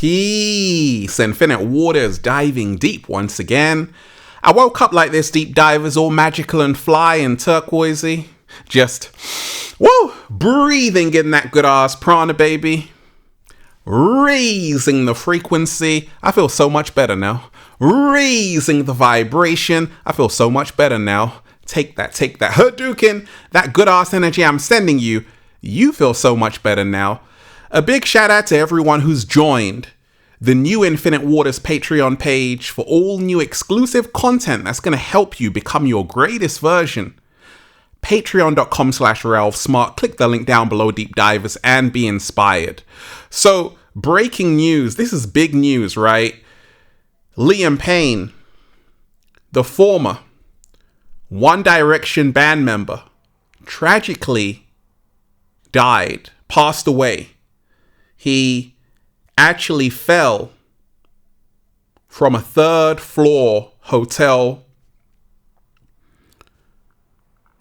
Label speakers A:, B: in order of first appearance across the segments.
A: Peace. Infinite waters diving deep once again. I woke up like this, deep divers, all magical and fly and turquoisey. Just, woo, breathing in that good ass prana, baby. Raising the frequency. I feel so much better now. Raising the vibration. I feel so much better now. Take that Hadouken, that good ass energy I'm sending you. You feel so much better now. A big shout out to everyone who's joined the new Infinite Waters Patreon page for all new exclusive content that's going to help you become your greatest version. Patreon.com/RalphSmart. Click the link down below, deep divers, and be inspired. So, breaking news. This is big news, right? Liam Payne, the former One Direction band member, tragically died, passed away. He actually fell from a third-floor hotel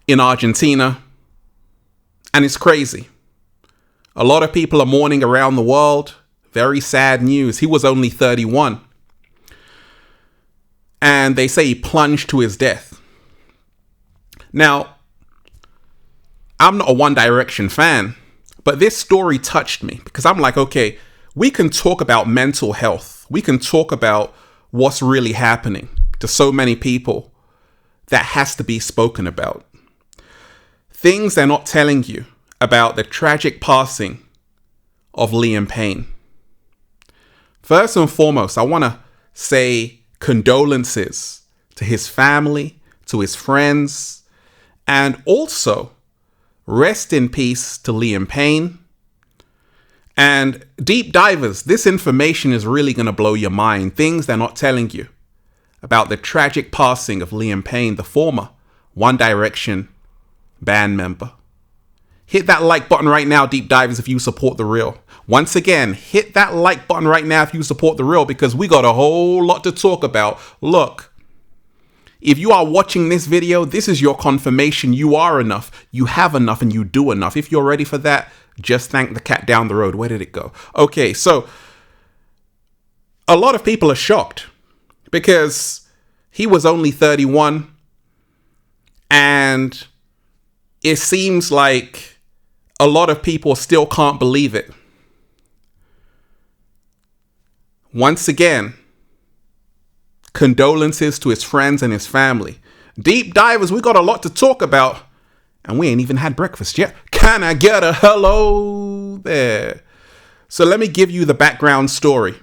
A: in Argentina, and it's crazy. A lot of people are mourning around the world. Very sad news. He was only 31. And they say he plunged to his death. Now, I'm not a One Direction fan, but this story touched me because I'm like, okay, we can talk about mental health. We can talk about what's really happening to so many people that has to be spoken about. Things they're not telling you about the tragic passing of Liam Payne. First and foremost, I want to say condolences to his family, to his friends, and also rest in peace to Liam Payne. And deep divers, this information is really going to blow your mind. Things they're not telling you about the tragic passing of Liam Payne, the former One Direction band member. Hit that like button right now, deep divers, if you support the real. Once again, hit that like button right now if you support the real, because we got a whole lot to talk about. Look, if you are watching this video, this is your confirmation. You are enough. You have enough and you do enough. If you're ready for that, just thank the cat down the road. Where did it go? Okay, so a lot of people are shocked because he was only 31 and it seems like a lot of people still can't believe it. Once again, condolences to his friends and his family. Deep divers, we got a lot to talk about, and we ain't even had breakfast yet. Can I get a hello there? So let me give you the background story.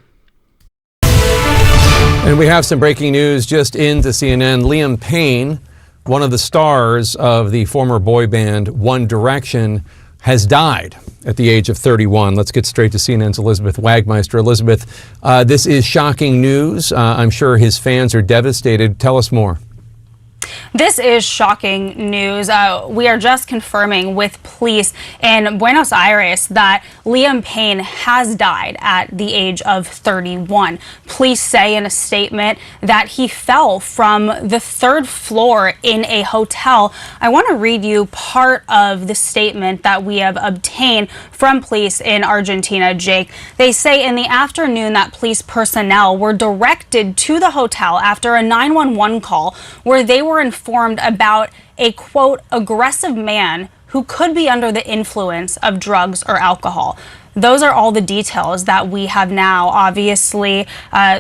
B: And we have some breaking news just into CNN. Liam Payne, one of the stars of the former boy band One Direction, has died at the age of 31. Let's get straight to CNN's Elizabeth Wagmeister. Elizabeth, this is shocking news. I'm sure his fans are devastated. Tell us more.
C: This is shocking news. We are just confirming with police in Buenos Aires that Liam Payne has died at the age of 31. Police say in a statement that he fell from the third floor in a hotel. I want to read you part of the statement that we have obtained from police in Argentina, Jake. They say in the afternoon that police personnel were directed to the hotel after a 911 call where they were informed about a, quote, aggressive man who could be under the influence of drugs or alcohol. Those are all the details that we have now. Obviously,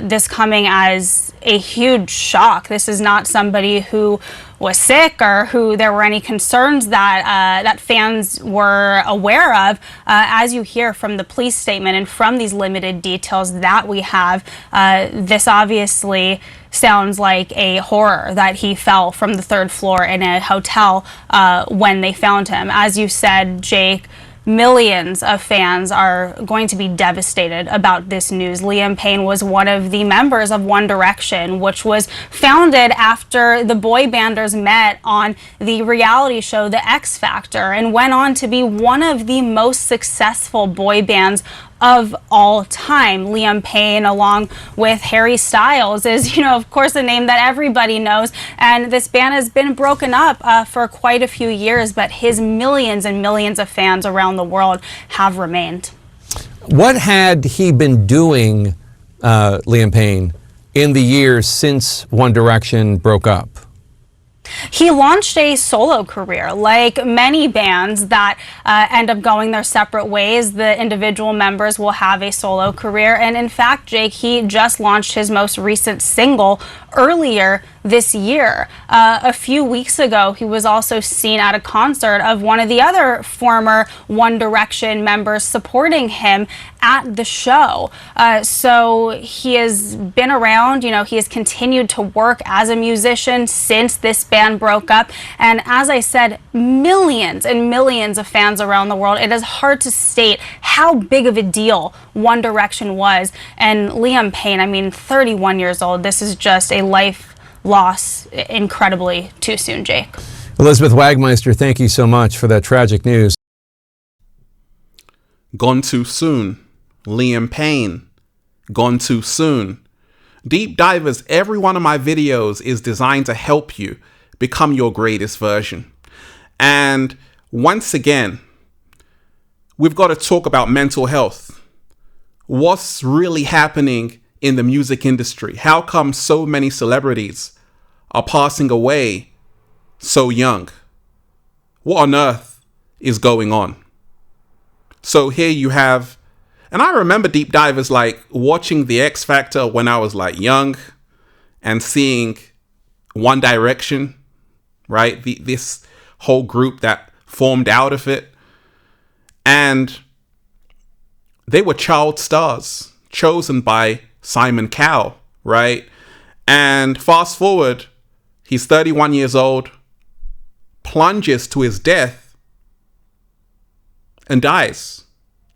C: this coming as a huge shock. This is not somebody who was sick or who there were any concerns that that fans were aware of. As you hear from the police statement and from these limited details that we have, this obviously sounds like a horror that he fell from the third floor in a hotel when they found him. As you said, Jake, millions of fans are going to be devastated about this news. Liam Payne was one of the members of One Direction, which was founded after the boy banders met on the reality show The X Factor and went on to be one of the most successful boy bands of all time. Liam Payne, along with Harry Styles, is, of course, a name that everybody knows. And this band has been broken up for quite a few years, but his millions and millions of fans around the world have remained.
B: What had he been doing, Liam Payne, in the years since One Direction broke up?
C: He launched a solo career. Like many bands that end up going their separate ways, the individual members will have a solo career. And in fact, Jake, he just launched his most recent single earlier this year. A few weeks ago, he was also seen at a concert of one of the other former One Direction members supporting him at the show. So he has been around, he has continued to work as a musician since this band broke up. And as I said, millions and millions of fans around the world. It is hard to state how big of a deal One Direction was. And Liam Payne, 31 years old, this is just a life loss incredibly too soon, Jake.
B: Elizabeth Wagmeister, thank you so much for that tragic news.
A: Gone too soon. Liam Payne, gone too soon. Deep Divers, every one of my videos is designed to help you become your greatest version. And once again, we've got to talk about mental health. What's really happening in the music industry? How come so many celebrities are passing away so young? What on earth is going on? So here you have, and I remember Deep Divers like watching The X Factor when I was like young and seeing One Direction, right? This whole group that formed out of it. And they were child stars chosen by Simon Cowell, right? And fast forward, he's 31 years old, plunges to his death and dies.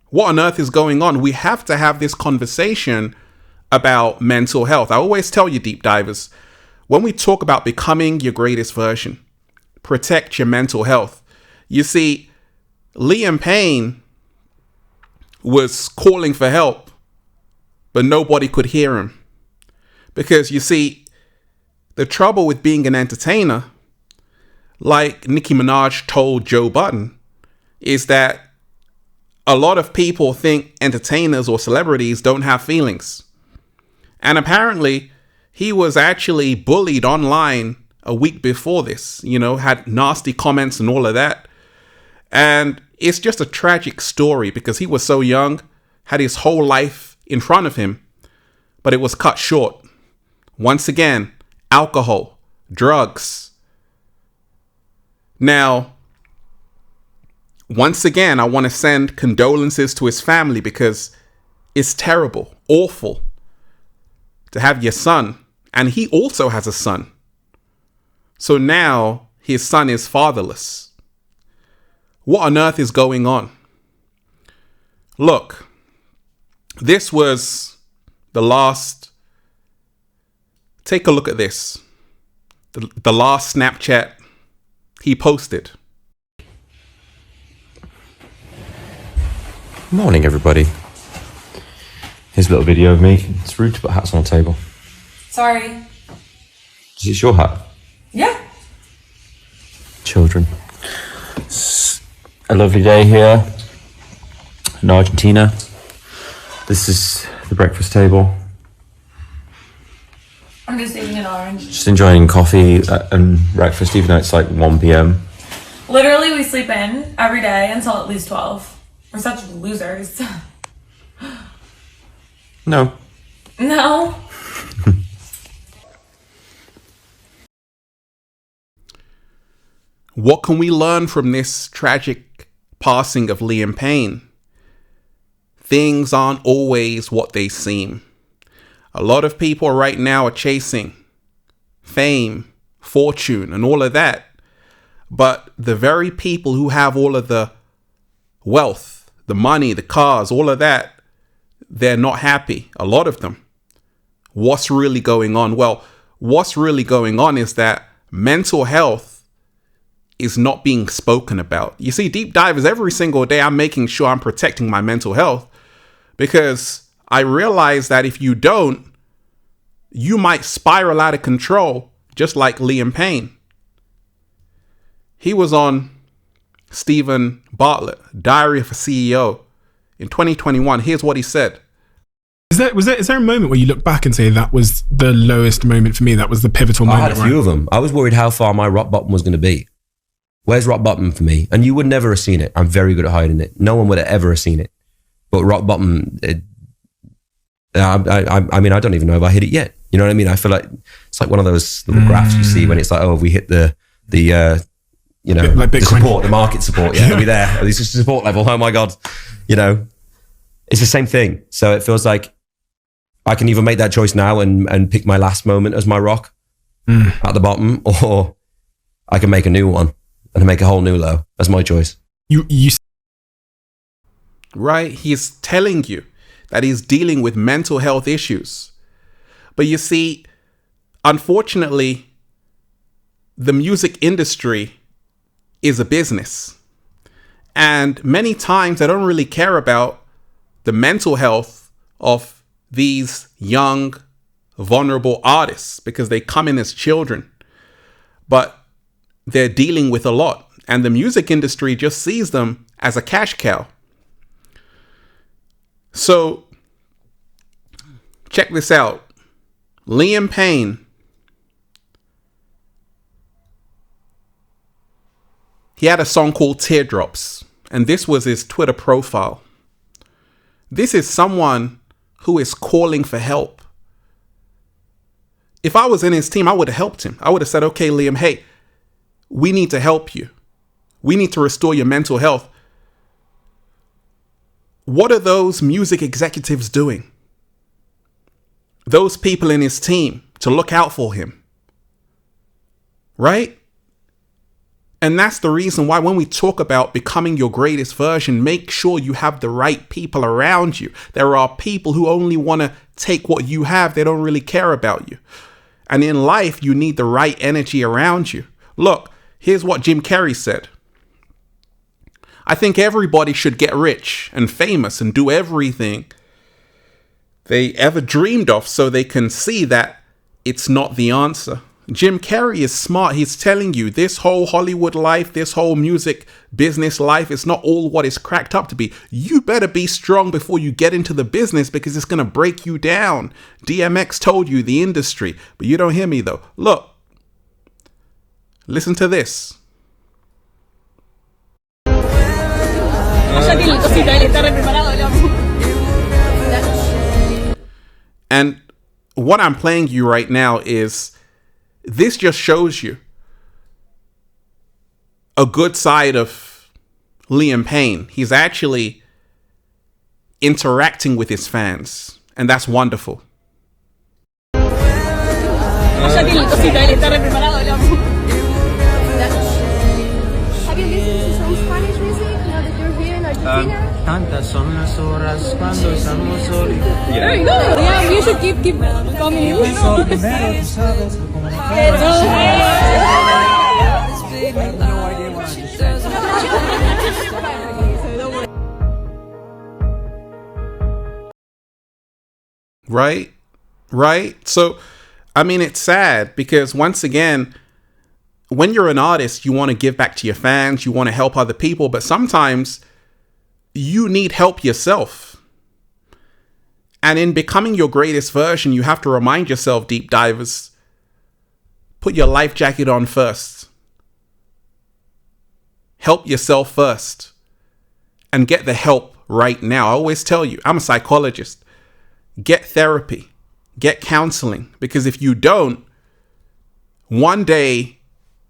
A: What on earth is going on? We have to have this conversation about mental health. I always tell you, Deep Divers, when we talk about becoming your greatest version, protect your mental health. You see, Liam Payne was calling for help, but nobody could hear him. Because you see, the trouble with being an entertainer, like Nicki Minaj told Joe Budden, is that a lot of people think entertainers or celebrities don't have feelings. And apparently, he was actually bullied online a week before this, had nasty comments and all of that. And it's just a tragic story because he was so young, had his whole life in front of him, but it was cut short. Once again, alcohol, drugs. Now, once again, I want to send condolences to his family because it's terrible, awful to have your son, and he also has a son. So now his son is fatherless. What on earth is going on? Look, this was the last. Take a look at this. The last Snapchat he posted.
D: Morning, everybody. Here's a little video of me. It's rude to put hats on the table.
E: Sorry.
D: Is it your hat?
E: Yeah.
D: Children. It's a lovely day here in Argentina. This is the breakfast table.
E: I'm just eating an orange.
D: Just enjoying coffee and breakfast, even though it's like 1 p.m.
E: Literally, we sleep in every day until at least 12. We're such losers.
D: No.
E: No.
A: What can we learn from this tragic passing of Liam Payne? Things aren't always what they seem. A lot of people right now are chasing fame, fortune, and all of that. But the very people who have all of the wealth, the money, the cars, all of that, they're not happy. A lot of them. What's really going on? Well, what's really going on is that mental health is not being spoken about. You see, Deep Divers, every single day I'm making sure I'm protecting my mental health because I realize that if you don't, you might spiral out of control, just like Liam Payne. He was on Stephen Bartlett, Diary of a CEO. in 2021, here's what he said.
F: Is there a moment where you look back and say that was the lowest moment for me? That was the pivotal moment.
G: I had a few of them. I was worried how far my rock bottom was going to be. Where's rock bottom for me? And you would never have seen it. I'm very good at hiding it. No one would have ever have seen it. But rock bottom, I mean, I don't even know if I hit it yet. You know what I mean? I feel like it's like one of those little graphs you see when it's like, oh, if we hit the you know,
F: like
G: the support, the market support. Yeah, are we there? This is support level. Oh my God. You know, it's the same thing. So it feels like I can either make that choice now and pick my last moment as my rock at the bottom, or I can make a new one and make a whole new low. That's my choice.
A: Right? He's telling you that he's dealing with mental health issues. But you see, unfortunately, the music industry is a business. And many times they don't really care about the mental health of these young, vulnerable artists because they come in as children. But they're dealing with a lot. And the music industry just sees them as a cash cow. So, check this out. Liam Payne, he had a song called Teardrops, and this was his Twitter profile. This is someone who is calling for help. If I was in his team, I would have helped him. I would have said, okay, Liam, hey, we need to help you. We need to restore your mental health. What are those music executives doing? Those people in his team to look out for him. Right? And that's the reason why when we talk about becoming your greatest version, make sure you have the right people around you. There are people who only want to take what you have. They don't really care about you. And in life, you need the right energy around you. Look, here's what Jim Carrey said. I think everybody should get rich and famous and do everything they ever dreamed of so they can see that it's not the answer. Jim Carrey is smart. He's telling you this whole Hollywood life, this whole music business life is not all what it's cracked up to be. You better be strong before you get into the business because it's going to break you down. DMX told you the industry, but you don't hear me though. Look, listen to this. And what I'm playing you right now is, this just shows you a good side of Liam Payne. He's actually interacting with his fans, and that's wonderful.
H: Have you listened to some Spanish music now that you're here in Argentina?
I: Tantas son las horas cuando estamos solos.
H: Very good. Yeah, you should keep coming.
A: Right? So, I mean, it's sad because once again, when you're an artist, you want to give back to your fans, you want to help other people, but sometimes you need help yourself. And in becoming your greatest version, you have to remind yourself, deep divers, put your life jacket on first. Help yourself first. And get the help right now. I always tell you, I'm a psychologist. Get therapy. Get counseling. Because if you don't, one day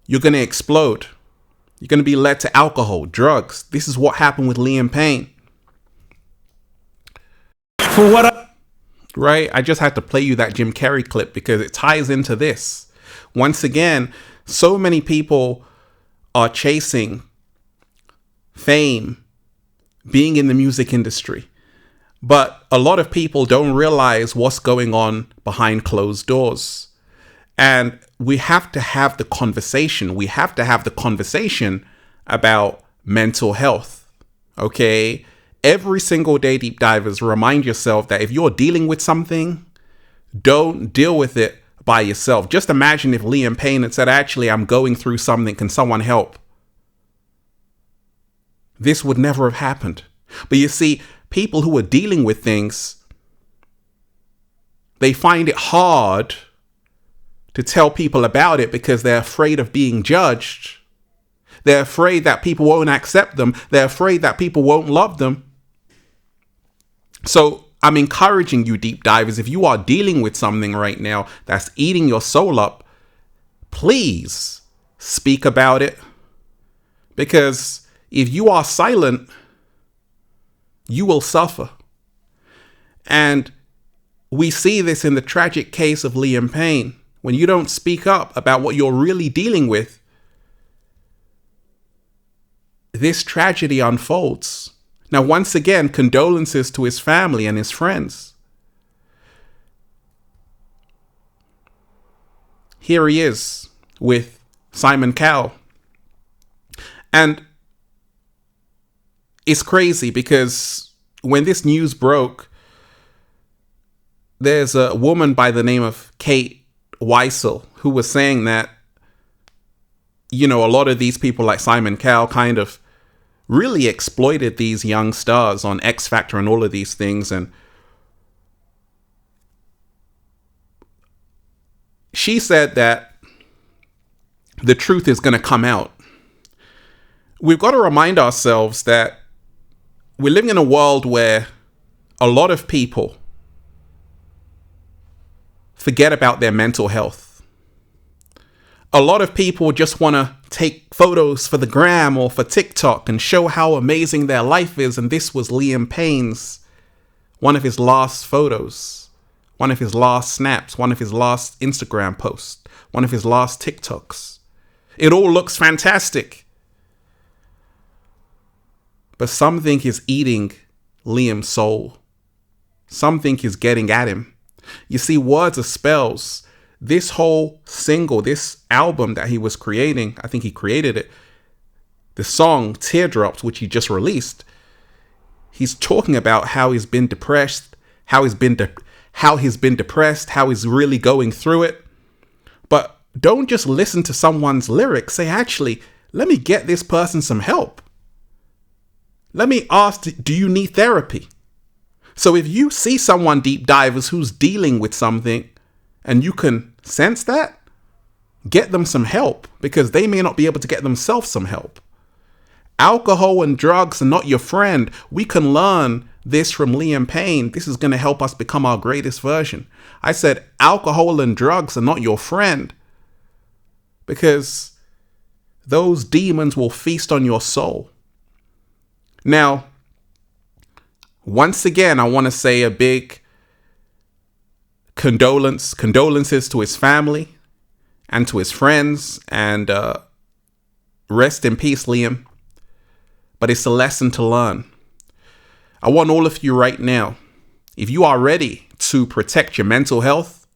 A: you're going to explode. You're going to be led to alcohol, drugs. This is what happened with Liam Payne. Right? I just had to play you that Jim Carrey clip because it ties into this. Once again, so many people are chasing fame, being in the music industry. But a lot of people don't realize what's going on behind closed doors. And we have to have the conversation. We have to have the conversation about mental health. Okay? Every single day, deep divers, remind yourself that if you're dealing with something, don't deal with it by yourself. Just imagine if Liam Payne had said, actually, I'm going through something. Can someone help? This would never have happened. But you see, people who are dealing with things, they find it hard to tell people about it because they're afraid of being judged. They're afraid that people won't accept them. They're afraid that people won't love them. So I'm encouraging you, deep divers, if you are dealing with something right now that's eating your soul up, please speak about it. Because if you are silent, you will suffer. And we see this in the tragic case of Liam Payne. When you don't speak up about what you're really dealing with, this tragedy unfolds. Now, once again, condolences to his family and his friends. Here he is with Simon Cowell. And it's crazy because when this news broke, there's a woman by the name of Kate Weissel who was saying that, you know, a lot of these people like Simon Cowell kind of really exploited these young stars on X Factor and all of these things. And she said that the truth is going to come out. We've got to remind ourselves that we're living in a world where a lot of people forget about their mental health. A lot of people just want to take photos for the gram or for TikTok and show how amazing their life is. And this was Liam Payne's, one of his last photos, one of his last snaps, one of his last Instagram posts, one of his last TikToks. It all looks fantastic. But something is eating Liam's soul. Something is getting at him. You see, words are spells. This whole single, this album that he was creating, I think he created it, the song Teardrops, which he just released, he's talking about how he's been depressed, how he's been depressed, how he's really going through it. But don't just listen to someone's lyrics. Say, actually, let me get this person some help. Let me ask, do you need therapy? So if you see someone, deep divers, who's dealing with something and you can sense that, get them some help, because they may not be able to get themselves some help. Alcohol and drugs are not your friend. We can learn this from Liam Payne. This is going to help us become our greatest version. I said alcohol and drugs are not your friend, because those demons will feast on your soul. Now, once again, I want to say a big condolences to his family and to his friends, and rest in peace, Liam. But it's a lesson to learn. I want all of you right now, if you are ready to protect your mental health,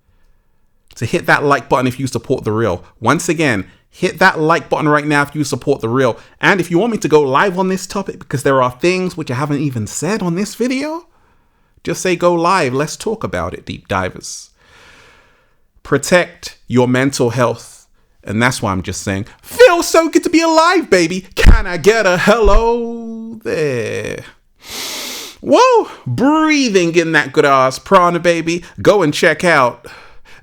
A: to hit that like button if you support The Real. Once again, hit that like button right now if you support The Real. And if you want me to go live on this topic, because there are things which I haven't even said on this video, just say go live. Let's talk about it, deep divers. Protect your mental health. And that's why I'm just saying, feels so good to be alive, baby. Can I get a hello there? Whoa, breathing in that good ass prana, baby. Go and check out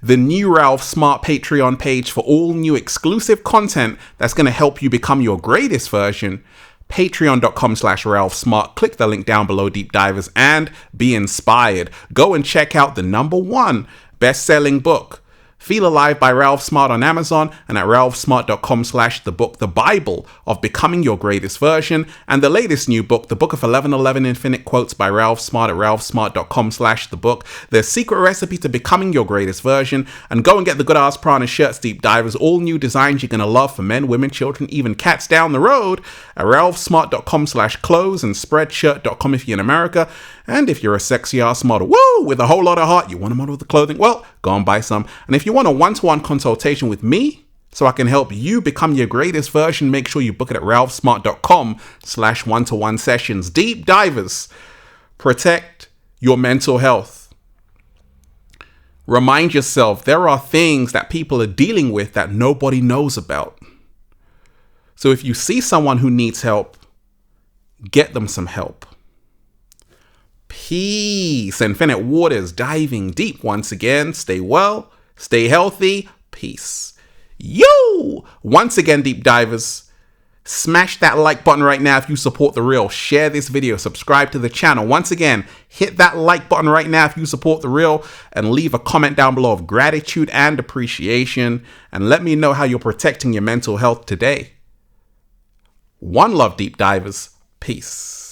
A: the new Ralph Smart Patreon page for all new exclusive content that's going to help you become your greatest version. Patreon.com/Ralph Smart. Click the link down below, deep divers, and be inspired. Go and check out the #1 best-selling book, Feel Alive by Ralph Smart, on Amazon, and at ralphsmart.com/the book, The Bible of Becoming Your Greatest Version, and the latest new book, The Book of 1111 Infinite Quotes by Ralph Smart, at ralphsmart.com/the book, The Secret Recipe to Becoming Your Greatest Version. And go and get the Good Ass Prana shirts, deep divers, all new designs you're going to love for men, women, children, even cats down the road, at ralphsmart.com/clothes and spreadshirt.com if you're in America. And if you're a sexy ass model, woo, with a whole lot of heart, you want to model the clothing, well, go and buy some. And if you want a one-to-one consultation with me, so I can help you become your greatest version, make sure you book it at ralphsmart.com/one-to-one sessions. Deep divers, protect your mental health. Remind yourself there are things that people are dealing with that nobody knows about. So if you see someone who needs help, get them some help. Peace. Infinite waters diving deep once again. Stay well, stay healthy. Peace. Yo! Once again, deep divers, smash that like button right now if you support the real. Share this video, subscribe to the channel. Once again, hit that like button right now if you support the real, and leave a comment down below of gratitude and appreciation, and let me know how you're protecting your mental health today. One love, deep divers. Peace.